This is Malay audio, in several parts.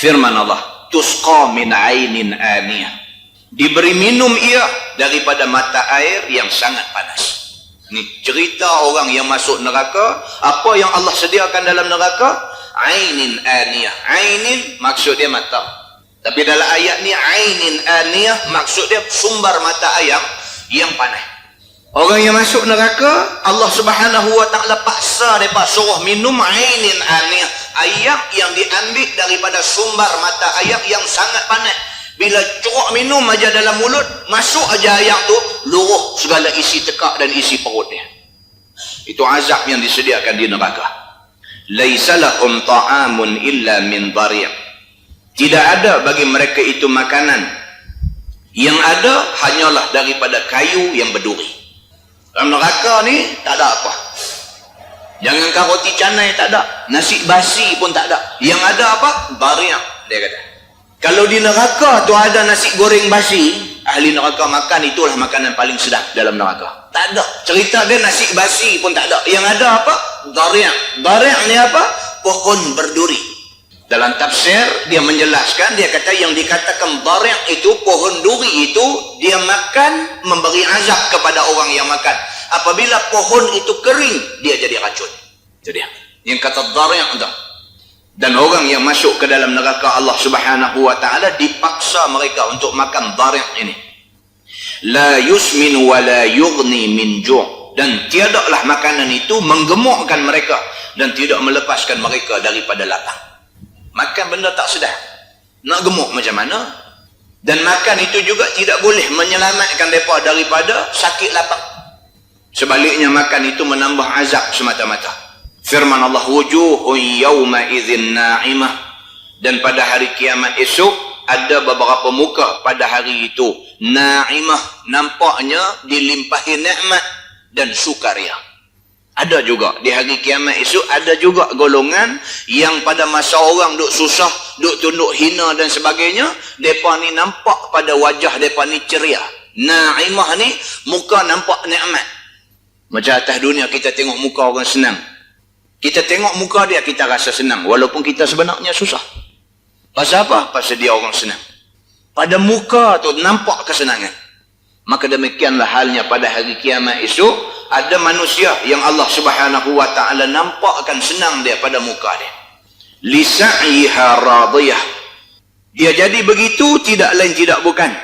Firman Allah, tusqa min ainin aniyah, diberi minum ia daripada mata air yang sangat panas. Ini cerita orang yang masuk neraka. Apa yang Allah sediakan dalam neraka? Ainin aniyah. Ainin maksud dia mata, tapi dalam ayat ni ainin aniyah maksud dia sumber mata air yang panas. Orang yang masuk neraka, Allah Subhanahu wa ta'ala paksa mereka suruh minum ainin aniyah, air yang diambil daripada sumber mata air yang sangat panas. Bila curuk minum aja dalam mulut, masuk aja air tu, luruh segala isi tekak dan isi perut dia. Itu azab yang disediakan di neraka. Laisa lahum ta'amun illa min dhari'. Tidak ada bagi mereka itu makanan, yang ada hanyalah daripada kayu yang berduri. Dalam neraka ni tak ada apa. Jangankan roti canai tak ada, nasi basi pun tak ada. Yang ada apa? Dhari', dia kata. Kalau di neraka tu ada nasi goreng basi, ahli neraka makan, itulah makanan paling sedap dalam neraka. Tak ada. Cerita dia nasi basi pun tak ada. Yang ada apa? Dhari'. Dhari' ni apa? Pohon berduri. Dalam tafsir dia menjelaskan, dia kata yang dikatakan dhari' itu, pohon duri itu, dia makan memberi azab kepada orang yang makan. Apabila pohon itu kering, dia jadi racun. Itu dia. Yang kata dhari' itu. Dan orang yang masuk ke dalam neraka Allah Subhanahu wa ta'ala dipaksa mereka untuk makan dhari' ini. La yusmin wa la yughni min ju'. Dan tiadalah makanan itu menggemukkan mereka dan tidak melepaskan mereka daripada lapar. Makan benda tak sedap, nak gemuk macam mana? Dan makan itu juga tidak boleh menyelamatkan mereka daripada sakit lapar. Sebaliknya makan itu menambah azab semata-mata. Firman Allah, wujuhun yawma idzin na'imah. Dan pada hari kiamat esok ada beberapa muka pada hari itu na'imah, nampaknya dilimpahi nikmat dan sukaria. Ada juga di hari kiamat esok, ada juga golongan yang pada masa orang duk susah, duk tunduk hina dan sebagainya, depa ni nampak pada wajah depa ni ceria. Na'imah ni muka nampak nikmat. Macam atas dunia kita tengok muka orang senang, kita tengok muka dia, kita rasa senang. Walaupun kita sebenarnya susah. Pasal apa? Pasal dia orang senang. Pada muka tu nampak kesenangan. Maka demikianlah halnya pada hari kiamat esok. Ada manusia yang Allah Subhanahu wa ta'ala nampakkan senang dia pada muka dia. Lisa'iha radiyah. Dia jadi begitu tidak lain tidak bukan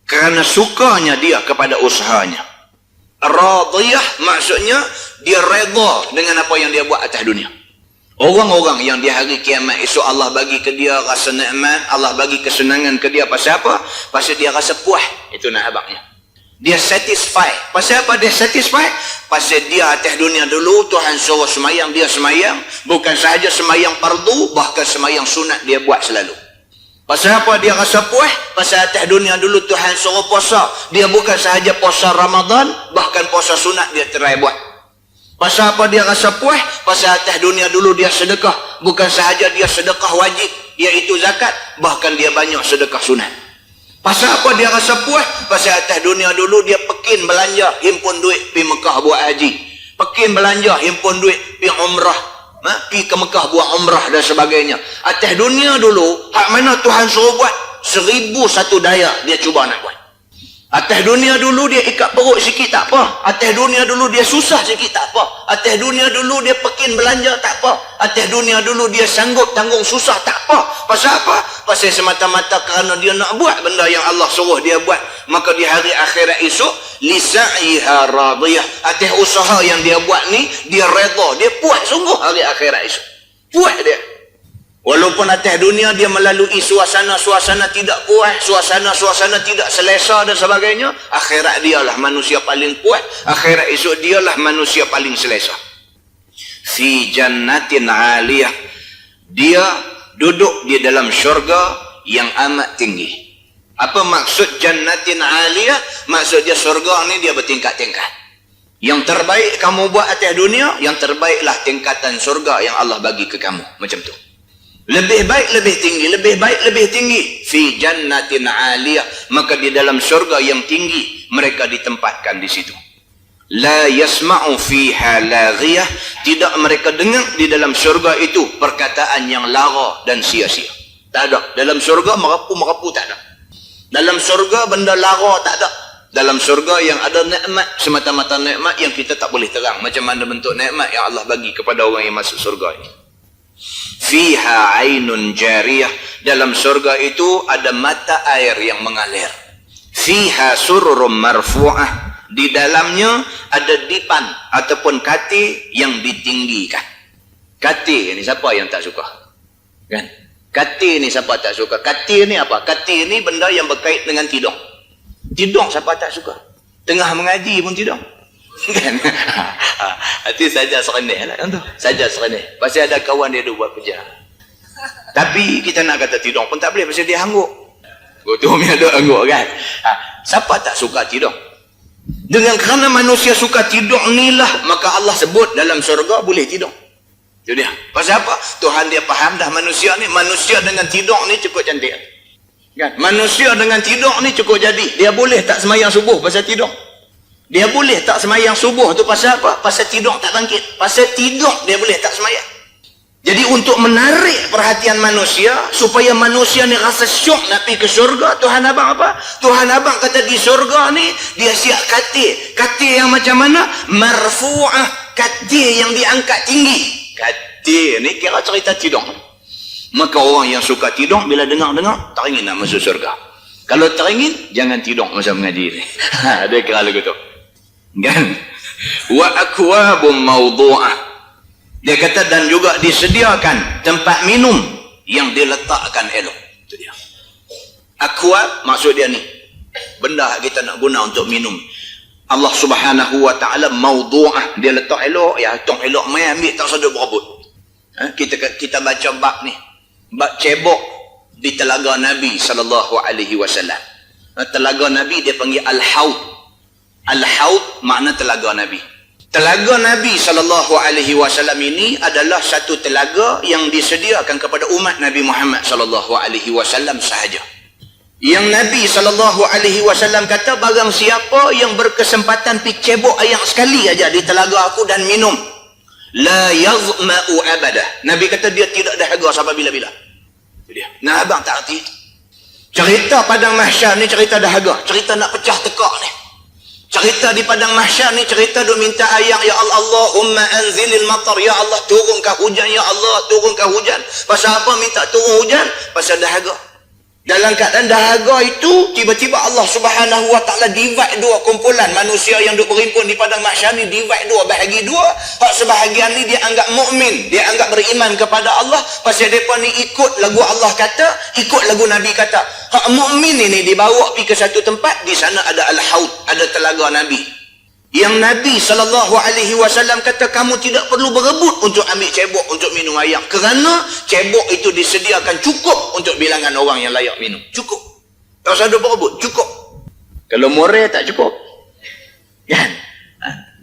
kerana sukanya dia kepada usahanya. Radiyah maksudnya dia redha dengan apa yang dia buat atas dunia. Orang-orang yang di hari kiamat esok Allah bagi ke dia rasa nikmat, Allah bagi kesenangan ke dia, pasal apa? Pasal dia rasa puas. Itu nak abangnya. Dia satisfy. Pasal apa dia satisfy? Pasal dia atas dunia dulu Tuhan suruh semayang, dia semayang. Bukan sahaja semayang fardu, bahkan semayang sunat dia buat selalu. Pasal apa dia rasa puas? Pasal atas dunia dulu Tuhan suruh puasa, dia bukan sahaja puasa Ramadan, bahkan puasa sunat dia terai buat. Pasal apa dia rasa puas? Pasal atas dunia dulu dia sedekah, bukan sahaja dia sedekah wajib iaitu zakat, bahkan dia banyak sedekah sunat. Pasal apa dia rasa puas? Pasal atas dunia dulu dia pekin belanja, himpun duit pergi Mekah buat haji, pekin belanja, himpun duit pergi umrah, pergi ke Mekah buat umrah dan sebagainya. Atas dunia dulu hak mana Tuhan suruh buat, 1001 daya dia cuba nak buat. Atas dunia dulu dia ikat perut sikit tak apa. Atas dunia dulu dia susah sikit tak apa. Atas dunia dulu dia pekin belanja tak apa. Atas dunia dulu dia sanggup tanggung susah tak apa. Pasal apa? Pasal semata-mata kerana dia nak buat benda yang Allah suruh dia buat. Maka di hari akhirat esok, lisa'iha radiyah. Atas usaha yang dia buat ni, dia redha, dia puas sungguh hari akhirat esok. Puas dia. Walaupun atas dunia dia melalui suasana-suasana tidak puas, suasana-suasana tidak selesa dan sebagainya, akhirat dialah manusia paling puas, akhirat esok dialah manusia paling selesa. Fi jannatin 'aliyah. Dia duduk di dalam syurga yang amat tinggi. Apa maksud jannatin 'aliyah? Maksud dia syurga ni dia bertingkat-tingkat. Yang terbaik kamu buat atas dunia, yang terbaiklah tingkatan syurga yang Allah bagi ke kamu. Macam tu. Lebih baik, lebih tinggi, lebih baik, lebih tinggi. Fi jannatin 'aliyah. Maka di dalam syurga yang tinggi mereka ditempatkan di situ. La yasma'u fiha laghiyah. Tidak mereka dengar di dalam syurga itu perkataan yang lara dan sia-sia. Tak ada. Dalam syurga merapu tak ada. Dalam syurga benda lara tak ada. Dalam syurga yang ada nikmat, semata-mata nikmat yang kita tak boleh terang. Macam mana bentuk nikmat yang Allah bagi kepada orang yang masuk syurga ini. Fiha ainun jariyah. Dalam syurga itu ada mata air yang mengalir. Fiha sururum marfu'ah. Di dalamnya ada dipan ataupun katil yang ditinggikan. Katil ni siapa yang tak suka? Kan? Katil ni siapa tak suka? Katil ni apa? Katil ni benda yang berkait dengan tidung. Tidung siapa tak suka? Tengah mengaji pun tidung. Kan? Hati saja serendah lah. Saja serendah. Pasal ada kawan dia buat kerja. Tapi kita nak kata tidung pun tak boleh. Pasal dia hangguk. Betul ni ada hangguk kan? Siapa tak suka tidung? Dengan kerana manusia suka tidung ni lah, maka Allah sebut dalam syurga boleh tidung. Itu dia. Pasal apa? Tuhan dia faham dah manusia ni. Manusia dengan tidung ni cukup cantik. Kan? Manusia dengan tidung ni cukup jadi. Dia boleh tak semayang subuh pasal tidung. Dia boleh tak semayang subuh tu pasal apa? Pasal tidung tak bangkit. Pasal tidung dia boleh tak semayang. Jadi untuk menarik perhatian manusia, supaya manusia ni rasa syok nak pergi ke syurga, Tuhan abang apa? Tuhan abang kata di syurga ni, dia siap katil. Katil yang macam mana? Marfu'ah. Katil yang diangkat tinggi. Katil ni kira cerita tidung. Maka orang yang suka tidung, bila dengar-dengar, teringin nak masuk syurga. Kalau teringin, jangan tidung masa mengaji ni. Dia kira lagu tu. Kan? Wa akwabum mawdu'ah. Dia kata dan juga disediakan tempat minum yang diletakkan elok. Itu dia. Akwab maksud dia ni. Benda kita nak guna untuk minum. Allah Subhanahu wa taala mawdu'ah, dia letak elok, ya tong elok mai ambil tak sedar berebut. Kita baca bab ni. Bab cebok di telaga Nabi sallallahu alaihi wasallam. Telaga Nabi dia panggil al-haud. Al-haud makna telaga Nabi. Telaga Nabi SAW ini adalah satu telaga yang disediakan kepada umat Nabi Muhammad SAW sahaja. Yang Nabi SAW kata, barang siapa yang berkesempatan pergi cebok air sekali aja di telaga aku dan minum, la yazma'u abadah. Nabi kata dia tidak dahaga sampai bila-bila. Itu dia. Nah abang tak arti. Cerita padang mahsyar ni cerita dahaga. Cerita nak pecah tekak ni. Cerita di padang mahsyar ni cerita dia minta ayat, ya Allah, Allahumma anzilil matar, ya Allah turunkan hujan, ya Allah turunkan hujan. Pasal apa minta turun hujan? Pasal dahaga. Dalam keadaan dahaga itu, tiba-tiba Allah Subhanahu wa taala divide dua kumpulan manusia yang duk berhimpun di padang mahsyar ni, divide dua, bahagi dua. Hak sebahagian ni dia anggap mukmin, dia anggap beriman kepada Allah, pasal depa ni ikut lagu Allah kata, ikut lagu Nabi kata. Hak mukmin ini dibawa pergi ke satu tempat, di sana ada al-haud, ada telaga Nabi. Yang Nabi SAW kata, kamu tidak perlu berebut untuk ambil cebok untuk minum air. Kerana cebok itu disediakan cukup untuk bilangan orang yang layak minum. Cukup. Tak usah ada berebut. Cukup. Kalau murai tak cukup. Kan?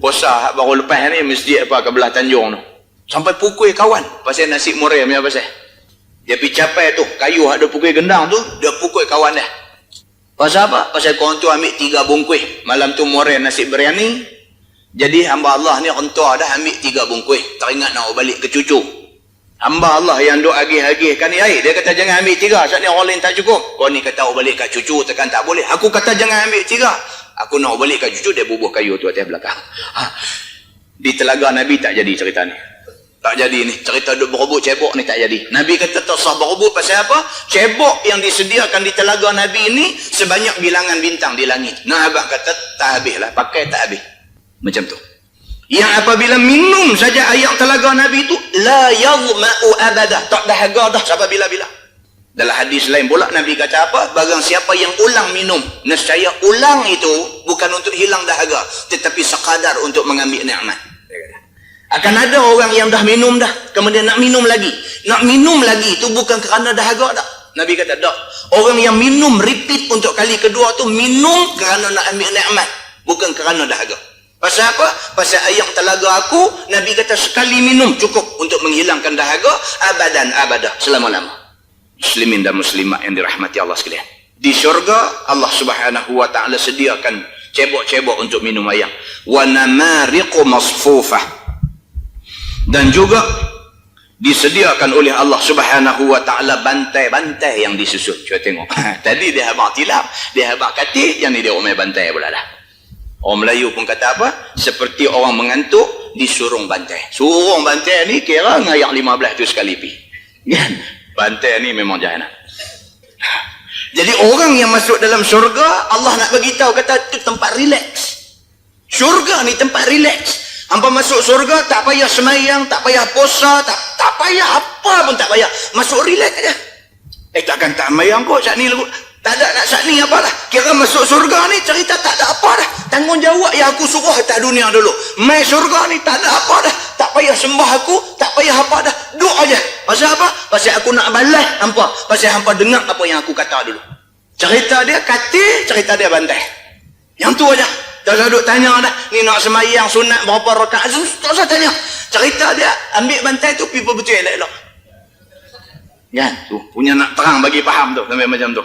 Bosa baru lepas ni masjid apa ke belah Tanjung tu. Sampai pukul kawan. Pasal nasi murai punya pasal. Dia pergi capai tu. Kayu ada pukul gendang tu. Dia pukul kawan dah. Pasal apa? Pasal korang tu ambil 3 bungkus. Malam tu murai nasi biryani. Jadi hamba Allah ni rentua dah ambil 3 bungkus. Teringat nak balik ke cucu. Hamba Allah yang duk agih-agihkan ni air. Dia kata jangan ambil 3. Sebab ni orang lain tak cukup. Kau ni kata balik kat cucu. Tekan tak boleh. Aku kata jangan ambil 3. Aku nak balik kat cucu. Dia bubuh kayu tu atas belakang. Di telaga Nabi tak jadi cerita ni. Tak jadi ni. Cerita duk berebut cebok ni tak jadi. Nabi kata tak sah berebut pasal apa? Cebok yang disediakan di telaga Nabi ni sebanyak bilangan bintang di langit. Nah abang kata tak habis lah. Pakai tak habis. Macam tu. Yang apabila minum saja air telaga Nabi itu, la yazma'u abadah. Tak dahaga dah sampai bila-bila. Dalam hadis lain pula Nabi kata apa? Barang siapa yang ulang minum, nescaya ulang itu bukan untuk hilang dahaga, tetapi sekadar untuk mengambil nikmat. Akan ada orang yang dah minum dah, kemudian nak minum lagi. Nak minum lagi itu bukan kerana dahaga tak. Nabi kata tak. Orang yang minum repeat untuk kali kedua tu minum kerana nak ambil nikmat, bukan kerana dahaga. Pasal apa? Pasal air telaga aku, Nabi kata sekali minum cukup untuk menghilangkan dahaga abadan abadah, selama-lama. Muslimin dan muslimat yang dirahmati Allah sekalian. Di syurga Allah Subhanahu wa taala sediakan cebok-cebok untuk minum air. Wa namariqu masfufah. Dan juga disediakan oleh Allah Subhanahu wa taala bantai-bantai yang disusun. Cuba tengok. Tadi dia habaq tilap, dia habaq katik, yang ni dia omel bantai pula dah. Orang Melayu pun kata apa? Seperti orang mengantuk disurung bantai. Surung bantai ni kira ngayak 15 tu sekali pi. Kan? Bantai ni memang jahanam. Jadi orang yang masuk dalam syurga, Allah nak bagi tahu kata tu tempat relax. Syurga ni tempat relax. Hampa masuk surga tak payah semayang, tak payah puasa, tak payah apa pun tak payah. Masuk relax aja. Takkan tak semayang kot saat ni lagu. Tak ada nak saat ni apa dah. Kira masuk surga ni cerita tak ada apa dah. Tanggungjawab yang aku suruh atas dunia dulu. Mai surga ni tak ada apa dah. Tak payah sembah aku, tak payah apa dah. Duk aja. Pasal apa? Pasal aku nak balas hampa. Pasal hampa dengar apa yang aku kata dulu. Cerita dia katil, cerita dia bantai. Yang tu aja. Tak usah duk tanya dah, ni nak semayang sunat berapa rakaat, tak usah tanya. Cerita dia, ambil bantai tu, pergi betul elok-elok. Kan? Tu, punya nak terang bagi faham tu, sampai macam tu.